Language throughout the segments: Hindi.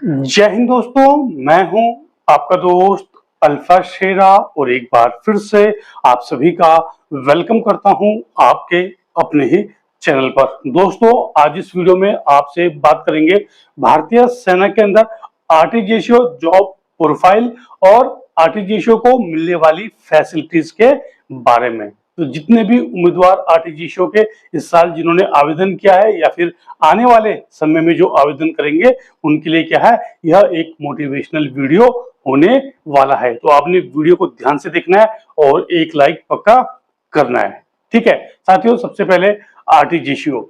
जय हिंद दोस्तों, मैं हूं आपका दोस्त अल्फा शेरा और एक बार फिर से आप सभी का वेलकम करता हूं आपके अपने ही चैनल पर। दोस्तों, आज इस वीडियो में आपसे बात करेंगे भारतीय सेना के अंदर आरटीजीएसओ जॉब प्रोफाइल और आरटीजीएसओ को मिलने वाली फैसिलिटीज के बारे में। तो जितने भी उम्मीदवार आरटीजीएसओ के इस साल जिन्होंने आवेदन किया है या फिर आने वाले समय में जो आवेदन करेंगे उनके लिए क्या है, यह एक मोटिवेशनल वीडियो होने वाला है। तो आपने वीडियो को ध्यान से देखना है और एक लाइक पक्का करना है। ठीक है साथियों, सबसे पहले आरटीजीएसओ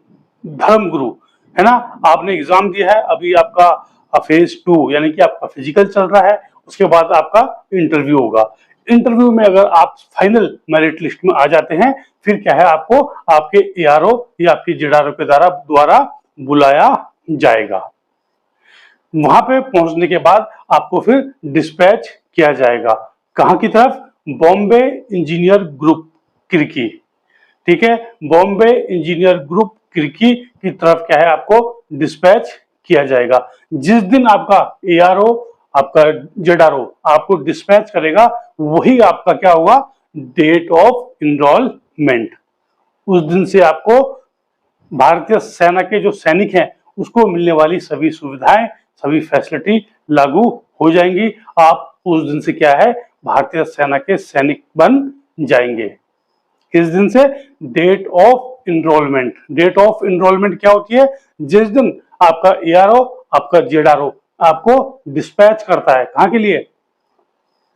धर्मगुरु है ना, आपने एग्जाम दिया है, अभी आपका फेज 2 यानी कि आपका फिजिकल चल रहा है, उसके बाद आपका इंटरव्यू होगा। इंटरव्यू में अगर आप फाइनल मेरिट लिस्ट में आ जाते हैं, फिर क्या है, आपको आपके एआरओ या आपके जेडआरओ के द्वारा बुलाया जाएगा। वहां पे पहुंचने के बाद आपको फिर डिस्पैच किया जाएगा कहां की तरफ, बॉम्बे इंजीनियर ग्रुप किर्की। ठीक है, बॉम्बे इंजीनियर ग्रुप किर्की की तरफ क्या है, आपको डिस्पैच किया जाएगा। जिस दिन आपका एआरओ आपका जेडआरओ आपको डिस्पैच करेगा, वही आपका क्या होगा, डेट ऑफ इनरोलमेंट। उस दिन से आपको भारतीय सेना के जो सैनिक हैं उसको मिलने वाली सभी सुविधाएं, सभी फैसिलिटी लागू हो जाएंगी। आप उस दिन से क्या है, भारतीय सेना के सैनिक बन जाएंगे। किस दिन से, date of enrolment. Date of enrolment क्या होती है, जिस दिन आपका एआरओ आपका जेडआरओ आपको डिस्पैच करता है, कहां के लिए,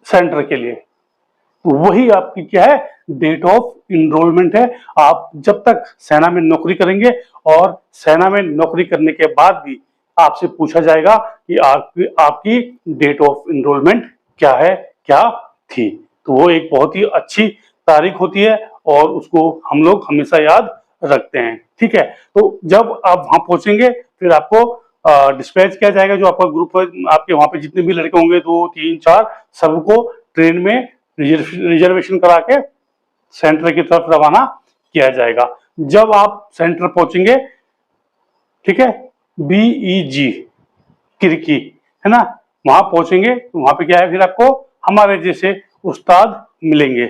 सेंटर के लिए, वही आपकी क्या है, डेट ऑफ इनरोलमेंट है। आप जब तक सेना में नौकरी करेंगे और सेना में नौकरी करने के बाद भी आपसे पूछा जाएगा कि आपकी डेट ऑफ इनरोलमेंट क्या है, क्या थी। तो वो एक बहुत ही अच्छी तारीख होती है और उसको हम लोग हमेशा याद रखते हैं। ठीक है, तो जब आप वहां पहुंचेंगे फिर आपको डिस्पैच किया जाएगा। जो आपका ग्रुप है, आपके वहां पे जितने भी लड़के होंगे 2 3 4 सबको ट्रेन में रिजर्वेशन करा के सेंटर की तरफ रवाना किया जाएगा। जब आप सेंटर पहुंचेंगे, ठीक है, बीईजी किर्की है ना, वहां पहुंचेंगे तो वहां पे क्या है, फिर आपको हमारे जैसे उस्ताद मिलेंगे।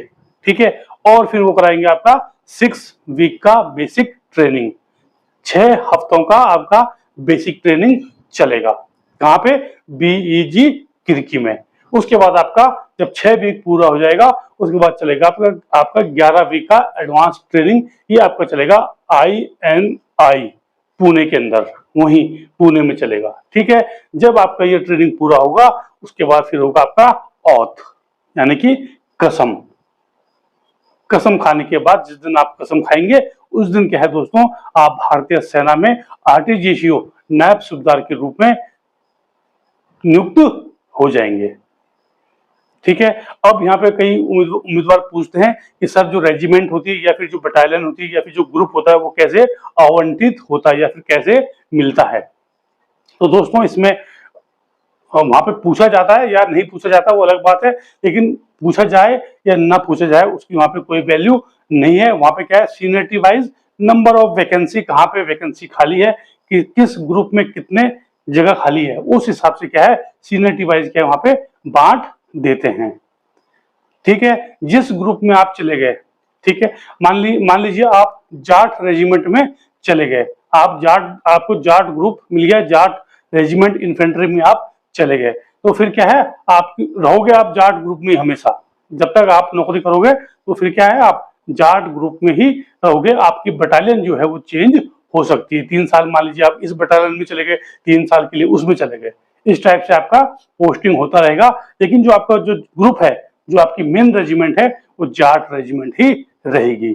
ठीक है, और फिर वो कराएंगे आपका 6 वीक का बेसिक ट्रेनिंग। 6 हफ्तों का आपका बेसिक ट्रेनिंग चलेगा। कहां पे, बीईजी किर्की में। उसके बाद आपका जब 6 वीक पूरा हो जाएगा, उसके बाद चलेगा आपका 11 वीक का एडवांस ट्रेनिंग। ये आपका चलेगा INI पुणे के अंदर, वहीं पुणे में चलेगा। ठीक है, जब आपका ये ट्रेनिंग पूरा होगा उसके बाद फिर होगा आपका ऑथ यानी कि कसम। कसम खाने के बाद जिस दिन आप कसम खाएंगे उस दिन क्या है दोस्तों, आप भारतीय सेना में आरटीजीएसओ नायब सूबेदार के रूप में नियुक्त हो जाएंगे। ठीक है, अब यहाँ पे कई उम्मीदवार पूछते हैं कि सर जो रेजिमेंट होती है या फिर जो बटालियन होती है या फिर जो ग्रुप होता है वो कैसे आवंटित होता है या फिर कैसे मिलता है। तो दोस्तों, इसमें वहां पे पूछा जाता है या नहीं पूछा जाता वो अलग बात है, लेकिन पूछा जाए या ना पूछा जाए उसकी वहां पे कोई वैल्यू नहीं है। वहां पे क्या है, seniority wise number of vacancy, कहाँ पे वैकेंसी खाली है, कि किस ग्रुप में कितने जगह खाली है, उस हिसाब से क्या है, सीनियरिटी वाइज क्या है वहां पे बांट देते हैं। ठीक है, जिस ग्रुप में आप चले गए, ठीक है, मान लीजिए आप जाट रेजिमेंट में चले गए, आपको जाट ग्रुप मिल गया, जाट रेजिमेंट इन्फेंट्री में आप चले गए, तो फिर क्या है, आप रहोगे आप जाट ग्रुप में हमेशा। जब तक आप नौकरी करोगे तो फिर क्या है, आप जाट ग्रुप में ही रहोगे। आपकी बटालियन जो है वो चेंज हो सकती है। 3 साल मान लीजिए आप इस बटालियन में चले गए, 3 साल के लिए उसमें चले गए, इस टाइप से आपका पोस्टिंग होता रहेगा। लेकिन जो आपका जो ग्रुप है, जो आपकी मेन रेजिमेंट है, वो जाट रेजिमेंट ही रहेगी।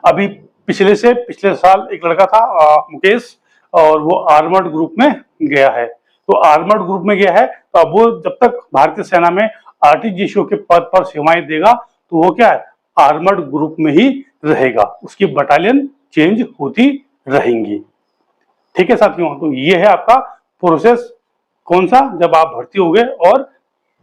अभी पिछले साल एक लड़का था मुकेश, और वो आर्मर्ड ग्रुप में गया है। तो आर्मर्ड ग्रुप में गया है, तो अब वो जब तक भारतीय सेना में आरटीजीएसओ के पद पर सेवाएं देगा तो वो क्या है, आर्मर्ड ग्रुप में ही रहेगा, उसकी बटालियन चेंज होती रहेंगी। ठीक है साथियों, तो ये है आपका प्रोसेस। कौन सा, जब आप भर्ती हो गए और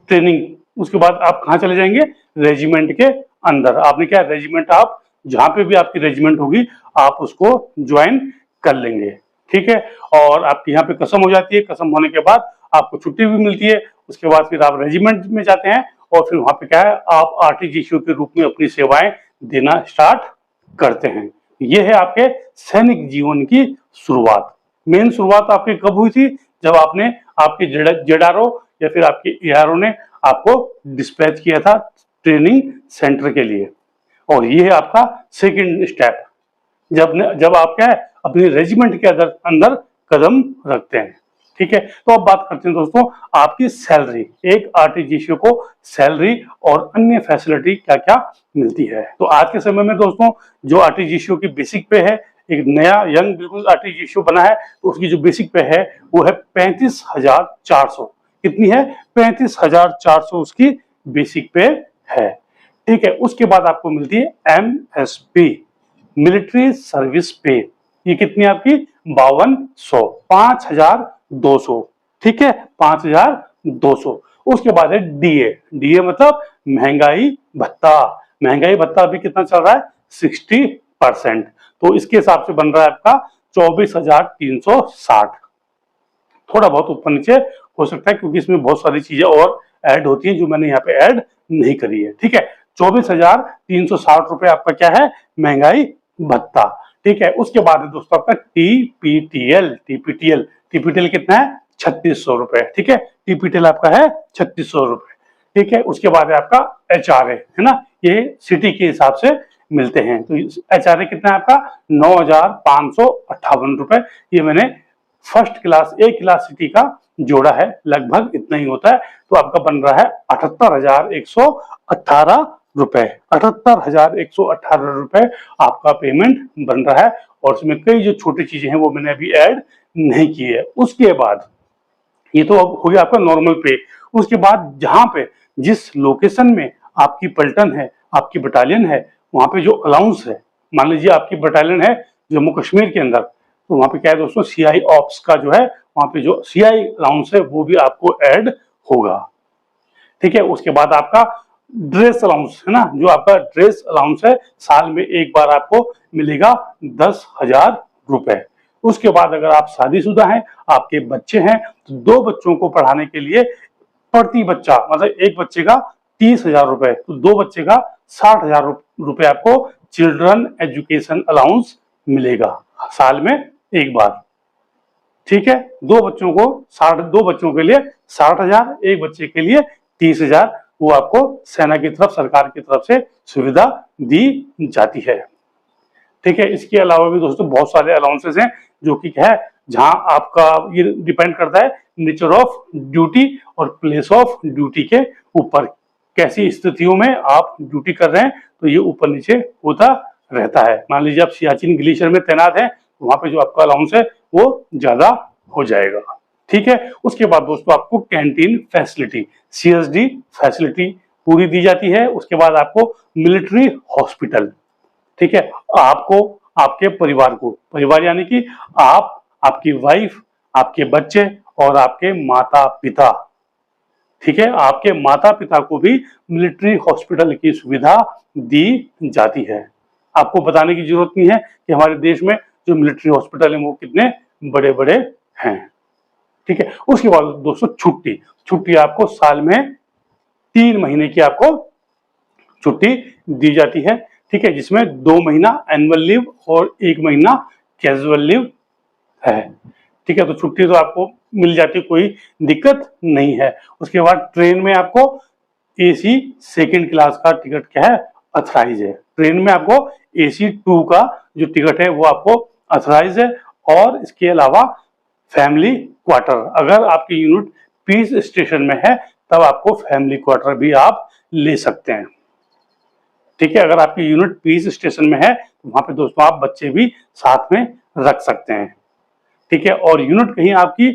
ट्रेनिंग, उसके बाद आप कहाँ चले जाएंगे, रेजिमेंट के अंदर। आपने क्या, रेजिमेंट आप जहां पे भी आपकी रेजिमेंट होगी आप उसको ज्वाइन कर लेंगे। ठीक है, और आपकी यहाँ पे कसम हो जाती है। कसम होने के बाद आपको छुट्टी भी मिलती है। उसके बाद फिर आप रेजिमेंट में जाते हैं और फिर वहां पे क्या है, आप आरटीजीएसयू के रूप में अपनी सेवाएं देना स्टार्ट करते हैं। ये है आपके सैनिक जीवन की शुरुआत। मेन शुरुआत आपकी कब हुई थी? जब आपने आपके जेडारो या फिर आपके एआरओ ने आपको डिस्पैच किया था ट्रेनिंग सेंटर के लिए। और ये है आपका सेकंड स्टेप, जब आप क्या है अपनी रेजिमेंट के अंदर कदम रखते हैं। ठीक है, तो अब बात करते हैं दोस्तों आपकी सैलरी। एक आरटीजीएसयू को सैलरी और अन्य फैसिलिटी क्या क्या मिलती है। तो आज के समय में दोस्तों जो आरटीजीएसयू की बेसिक पे है, एक नया यंग बिल्कुल आरटीजीएसयू बना है, तो उसकी जो बेसिक पे है वो है 35,400। कितनी है? 35,400 उसकी बेसिक पे है। ठीक है, उसके बाद आपको मिलती है एमएसपी, मिलिट्री सर्विस पे। ये कितनी आपकी? 5200, 5200। ठीक है, 5200। उसके बाद है डीए। डीए मतलब महंगाई भत्ता। महंगाई भत्ता अभी कितना चल रहा है? 60%। तो इसके हिसाब से बन रहा है आपका 24,360। थोड़ा बहुत ऊपर नीचे हो सकता है क्योंकि इसमें बहुत सारी चीजें और ऐड होती हैं जो मैंने यहाँ पे ऐड नहीं करी है। ठीक है, 24,360 रुपए आपका क्या है? महंगाई भत्ता। ठीक है, उसके बाद है दोस्तों आपका टीपीटीएल। टीपीटीएल टीपीटीएल कितना है? 3600 रुपए। ठीक है, टीपीटीएल आपका है 3600 रुपए। ठीक है, उसके बाद है आपका एचआरए, है ना, ये सिटी के हिसाब से मिलते हैं। तो एचआरए कितना है आपका? 9,558 रुपए। ये मैंने फर्स्ट क्लास ए क्लास सिटी का जोड़ा है, लगभग इतना ही होता है। तो आपका बन रहा है 78,118 रुपए। 78,118 रुपए आपका पेमेंट बन रहा है। और उसमें कई जो छोटी चीजें हैं वो मैंने अभी ऐड नहीं की है। उसके बाद ये तो हो गया आपका नॉर्मल पे। उसके बाद जहां पे जिस लोकेशन में आपकी पलटन है, आपकी बटालियन है, वहां पे जो अलाउंस है, मान लीजिए आपकी बटालियन है जम्मू कश्मीर के अंदर, तो वहां पे क्या है दोस्तों, सीआई ऑप्स का जो है वहां पे जो सीआई अलाउंस है वो भी आपको ऐड होगा। ठीक है, उसके बाद आपका ड्रेस अलाउंस है ना, जो आपका ड्रेस अलाउंस है साल में एक बार आपको मिलेगा 10,000 रुपए। उसके बाद अगर आप शादीशुदा हैं, आपके बच्चे हैं, तो 2 बच्चों को पढ़ाने के लिए प्रति बच्चा मतलब एक बच्चे का 30,000 रुपए, तो 2 बच्चे का 60,000 रुपए आपको चिल्ड्रन एजुकेशन अलाउंस मिलेगा साल में एक बार। ठीक है, 2 बच्चों को 2 बच्चों के लिए 60,000, एक बच्चे के लिए 30,000 वो आपको सेना की तरफ, सरकार की तरफ से सुविधा दी जाती है। ठीक है, इसके अलावा भी दोस्तों बहुत सारे अलाउंसेस हैं जो कि है, जहां आपका ये डिपेंड करता है नेचर ऑफ ड्यूटी और प्लेस ऑफ ड्यूटी के ऊपर। कैसी स्थितियों में आप ड्यूटी कर रहे हैं तो ये ऊपर नीचे होता रहता है। मान लीजिए आप सियाचिन ग्लेशियर में तैनात हैं, तो वहां पे जो आपका अलाउंस है वो ज्यादा हो जाएगा। ठीक है, उसके बाद दोस्तों आपको कैंटीन फैसिलिटी, सीएसडी फैसिलिटी पूरी दी जाती है। उसके बाद आपको मिलिट्री हॉस्पिटल। ठीक है, आपको, आपके परिवार को, परिवार यानी कि आप, आपकी वाइफ, आपके बच्चे और आपके माता पिता, ठीक है, आपके माता पिता को भी मिलिट्री हॉस्पिटल की सुविधा दी जाती है। आपको बताने की जरूरत नहीं है कि हमारे देश में जो मिलिट्री हॉस्पिटल है वो कितने बड़े बड़े हैं। ठीक है, उसके बाद दोस्तों छुट्टी। छुट्टी आपको साल में 3 महीने की आपको छुट्टी दी जाती है। ठीक है, जिसमें 2 महीना एनुअल लीव और 1 महीना कैजुअल लीव है। ठीक है, तो छुट्टी तो आपको मिल जाती, कोई दिक्कत नहीं है। उसके बाद ट्रेन में आपको एसी सेकंड क्लास का टिकट क्या है, अथराइज है। ट्रेन में आपको एसी 2 का जो टिकट है वो आपको अथराइज है। और इसके अलावा फैमिली क्वार्टर, अगर आपकी यूनिट पीस स्टेशन में है तब आपको फैमिली क्वार्टर भी आप ले सकते हैं। ठीक है, अगर आपकी यूनिट पीस स्टेशन में है तो वहां पे दोस्तों आप बच्चे भी साथ में रख सकते हैं। ठीक है, और यूनिट कहीं आपकी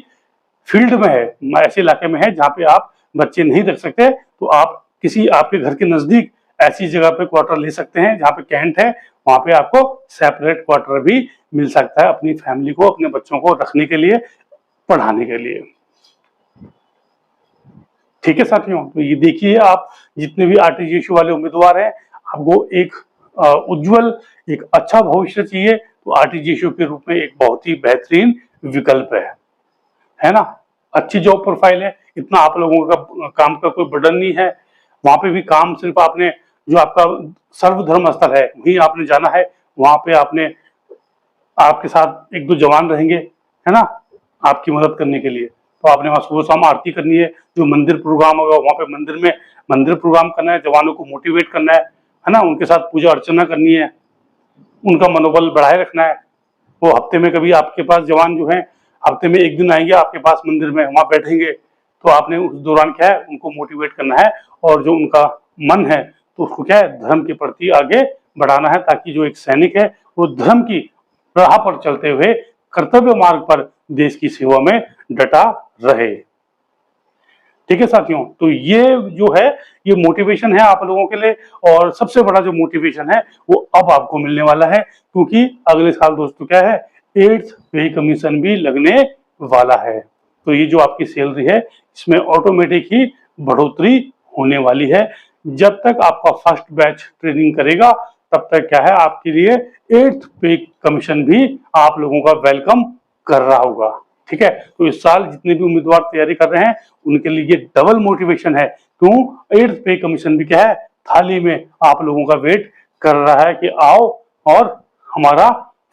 फील्ड में है, ऐसे इलाके में है जहाँ पे आप बच्चे नहीं रख सकते, तो आप किसी आपके घर के नजदीक ऐसी जगह पे क्वार्टर ले सकते हैं जहाँ पे कैंट है, वहां पे आपको सेपरेट क्वार्टर भी मिल सकता है अपनी फैमिली को, अपने बच्चों को रखने के लिए, पढ़ाने के लिए। ठीक है साथियों, तो ये देखिए आप जितने भी आरटीजीएसयू वाले उम्मीदवार हैं, आपको एक उज्जवल, एक अच्छा भविष्य चाहिए तो आरटीजीएसयू के रूप में एक बहुत ही बेहतरीन विकल्प है ना। अच्छी जॉब प्रोफाइल है, इतना आप लोगों का काम का कोई बर्डन नहीं है। वहां पे भी काम सिर्फ आपने जो आपका सर्वधर्म स्थल है वहीं आपने जाना है, वहां पे आपने आपके साथ एक दो जवान रहेंगे, है ना, आपकी मदद करने के लिए। तो आपने वहां सुबह शाम आरती करनी है, जो मंदिर प्रोग्राम होगा वहां पे मंदिर में मंदिर प्रोग्राम करना है, जवानों को मोटिवेट करना है ना, उनके साथ पूजा अर्चना करनी है, उनका मनोबल बढ़ाए रखना है। वो हफ्ते में कभी आपके पास जवान जो है हफ्ते में एक दिन आएंगे आपके पास मंदिर में, वहां बैठेंगे, तो आपने उस दौरान क्या है उनको मोटिवेट करना है, और जो उनका मन है तो उसको क्या है धर्म के प्रति आगे बढ़ाना है, ताकि जो एक सैनिक है वो धर्म की राह पर चलते हुए कर्तव्य मार्ग पर देश की सेवा में डटा रहे। ठीक है साथियों, तो ये जो है ये मोटिवेशन है आप लोगों के लिए, और सबसे बड़ा जो मोटिवेशन है वो अब आपको मिलने वाला है, क्योंकि अगले साल दोस्तों क्या है 8th पे कमीशन भी लगने वाला है। तो ये जो आपकी सैलरी है इसमें ऑटोमेटिक ही बढ़ोतरी होने वाली है। जब तक आपका फर्स्ट बैच ट्रेनिंग करेगा तब तक क्या है आपके लिए 8th पे कमीशन भी आप लोगों का वेलकम कर रहा होगा। ठीक है, तो इस साल जितने भी उम्मीदवार तैयारी कर रहे हैं उनके लिए ये डबल मोटिवेशन है। क्यों? 8th पे कमीशन भी क्या है थाली में आप लोगों का वेट कर रहा है कि आओ और हमारा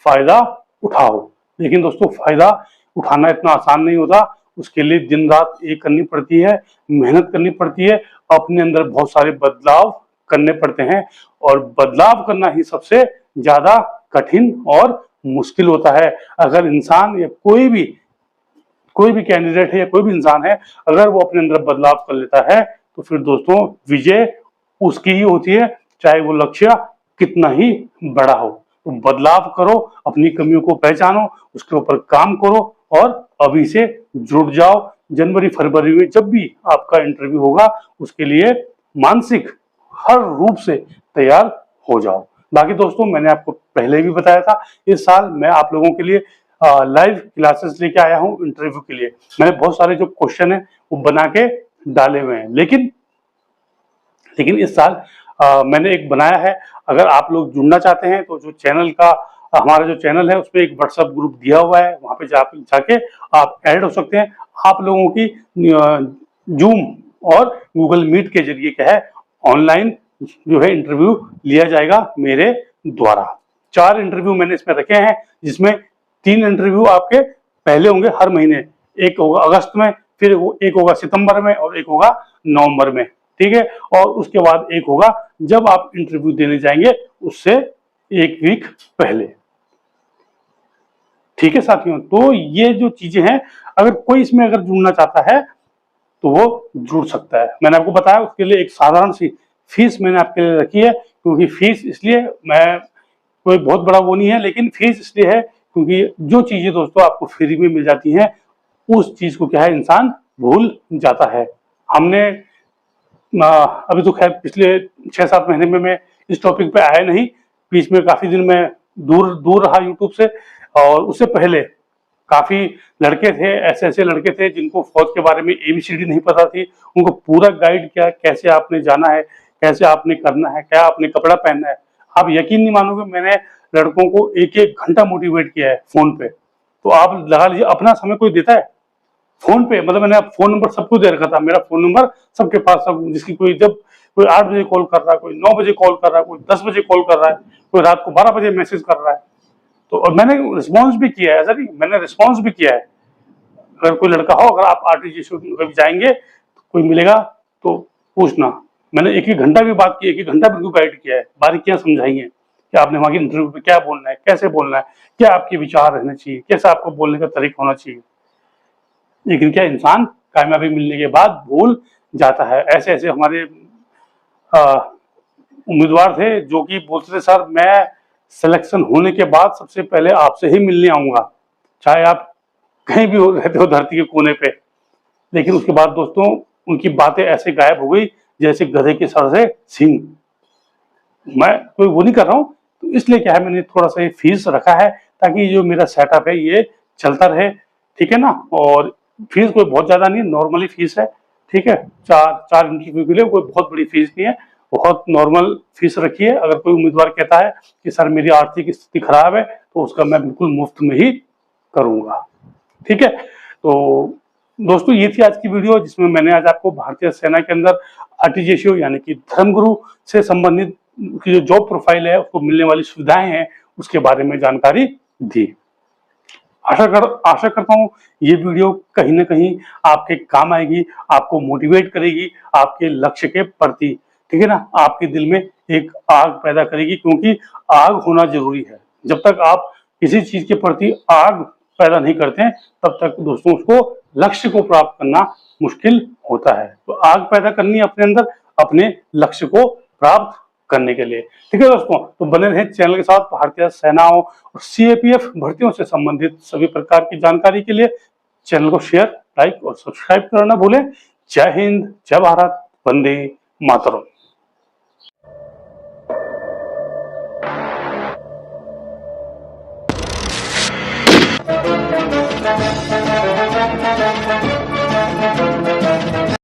फायदा उठाओ। लेकिन दोस्तों फायदा उठाना इतना आसान नहीं होता, उसके लिए दिन रात एक करनी पड़ती है, मेहनत करनी पड़ती है, अपने अंदर बहुत सारे बदलाव करने पड़ते हैं, और बदलाव करना ही सबसे ज्यादा कठिन और मुश्किल होता है। अगर इंसान या कोई भी कैंडिडेट है या कोई भी इंसान है, अगर वो अपने अंदर बदलाव कर लेता है तो फिर दोस्तों विजय उसकी ही होती है, चाहे वो लक्ष्य कितना ही बड़ा हो। तो बदलाव करो, अपनी कमियों को पहचानो, उसके ऊपर काम करो, और अभी से जुट जाओ। जनवरी फरवरी में जब भी आपका इंटरव्यू होगा उसके लिए मानसिक हर रूप से तैयार हो जाओ। बाकी दोस्तों मैंने आपको पहले भी बताया था, इस साल मैं आप लोगों के लिए लाइव क्लासेस लेके आया हूँ इंटरव्यू के लिए। मैंने बहुत सारे जो क्वेश्चन है वो बना के डाले हुए हैं, लेकिन इस साल मैंने एक बनाया है। अगर आप लोग जुड़ना चाहते हैं तो जो चैनल का हमारा जो चैनल है उसमें एक व्हाट्सएप ग्रुप दिया हुआ है, वहां पे जाके आप ऐड हो सकते हैं। आप लोगों की जूम और गूगल मीट के जरिए क्या है ऑनलाइन जो है इंटरव्यू लिया जाएगा मेरे द्वारा। 4 इंटरव्यू मैंने इसमें रखे हैं, जिसमें 3 इंटरव्यू आपके पहले होंगे हर महीने, एक होगा अगस्त में, फिर एक होगा सितंबर में, और एक होगा नवंबर में। ठीक है, और उसके बाद एक होगा जब आप इंटरव्यू देने जाएंगे उससे 1 वीक पहले। ठीक है साथियों, तो ये जो चीजें हैं अगर कोई इसमें अगर जुड़ना चाहता है तो वो जुड़ सकता है। मैंने आपको बताया उसके लिए एक साधारण सी फीस मैंने आपके लिए रखी है, क्योंकि फीस इसलिए मैं कोई बहुत बड़ा वो नहीं है, लेकिन फीस इसलिए है क्योंकि जो चीजें दोस्तों आपको फ्री में मिल जाती हैं उस चीज को क्या है इंसान भूल जाता है। हमने अभी तो खैर पिछले 6-7 महीने में मैं इस टॉपिक पे आया नहीं, बीच में काफी दिन मैं दूर दूर रहा यूट्यूब से, और उससे पहले काफी लड़के थे, ऐसे लड़के थे जिनको फौज के बारे में ABCD नहीं पता थी, उनको पूरा गाइड किया कैसे आपने जाना है, कैसे आपने करना है, क्या आपने कपड़ा पहनना है। आप यकीन नहीं मानोगे, मैंने लड़कों को 1-1 घंटा मोटिवेट किया है फोन पे। तो आप लगा लीजिए अपना समय कोई देता है फोन पे, मतलब मैंने फोन नंबर सबको दे रखा था, मेरा फोन नंबर सबके पास, सब जिसकी कोई जब कोई 8 बजे कॉल कर रहा है, कोई 9 बजे कॉल कर रहा है, कोई 10 बजे कॉल कर रहा है, कोई रात को 12 बजे मैसेज कर रहा है। तो और मैंने रिस्पॉन्स भी किया है, ऐसा नहीं, मैंने रिस्पॉन्स भी किया है। अगर कोई लड़का हो, अगर आप RTG कभी जाएंगे तो कोई मिलेगा तो पूछना, मैंने 1-1 घंटा भी बात की, 1-1 घंटा भी उनको गाइड किया है, बारीकियां समझाई हैं कि आपने वहां की इंटरव्यू पे क्या बोलना है, कैसे बोलना है, क्या आपके विचार रहने चाहिए, कैसा आपको बोलने का तरीका होना चाहिए। लेकिन क्या इंसान कामयाबी मिलने के बाद भूल जाता है। ऐसे ऐसे हमारे उम्मीदवार थे जो कि बोलते थे सर मैं सिलेक्शन होने के बाद सबसे पहले आपसे ही मिलने आऊंगा, चाहे आप कहीं भी रहते हो धरती के कोने पे। लेकिन उसके बाद दोस्तों उनकी बातें ऐसे गायब हो गई जैसे गधे के सर से सींग। मैं कोई वो नहीं कर रहा हूँ, तो इसलिए क्या है मैंने थोड़ा सा ये फीस रखा है ताकि जो मेरा सेटअप है ये चलता रहे। ठीक है ना, और फीस कोई बहुत ज्यादा नहीं है, नॉर्मली फीस है। ठीक है, चार इंटरव्यू के लिए कोई बहुत बड़ी फीस नहीं है, बहुत नॉर्मल फीस रखी है। अगर कोई उम्मीदवार कहता है कि सर मेरी आर्थिक स्थिति खराब है तो उसका मैं बिल्कुल मुफ्त में ही करूंगा। ठीक है, तो दोस्तों ये थी आज की वीडियो, जिसमें मैंने आज आपको भारतीय सेना के अंदर आरटीजीएसयू यानी कि धर्मगुरु से संबंधित की जो जॉब प्रोफाइल है, उसको मिलने वाली सुविधाएं हैं, उसके बारे में जानकारी दी। आशा करता हूँ ये वीडियो कहीं ना कहीं आपके काम आएगी, आपको मोटिवेट करेगी आपके लक्ष्य के प्रति, ठीक है ना। आपके दिल में एक आग पैदा करेगी, क्योंकि आग होना जरूरी है। जब तक आप किसी चीज के प्रति आग पैदा नहीं करते हैं, तब तक दोस्तों उसको लक्ष्य को प्राप्त करना मुश्किल होता है। तो आग पैदा करनी है अपने अंदर, अपने लक्ष्य को प्राप्त करने के लिए, ठीक है दोस्तों। तो बने रहें चैनल के साथ। भारतीय सेनाओं और सीएपीएफ भर्तियों से संबंधित सभी प्रकार की जानकारी के लिए चैनल को शेयर, लाइक और सब्सक्राइब करना ना भूलें। जय हिंद, जय भारत, वंदे मातरम।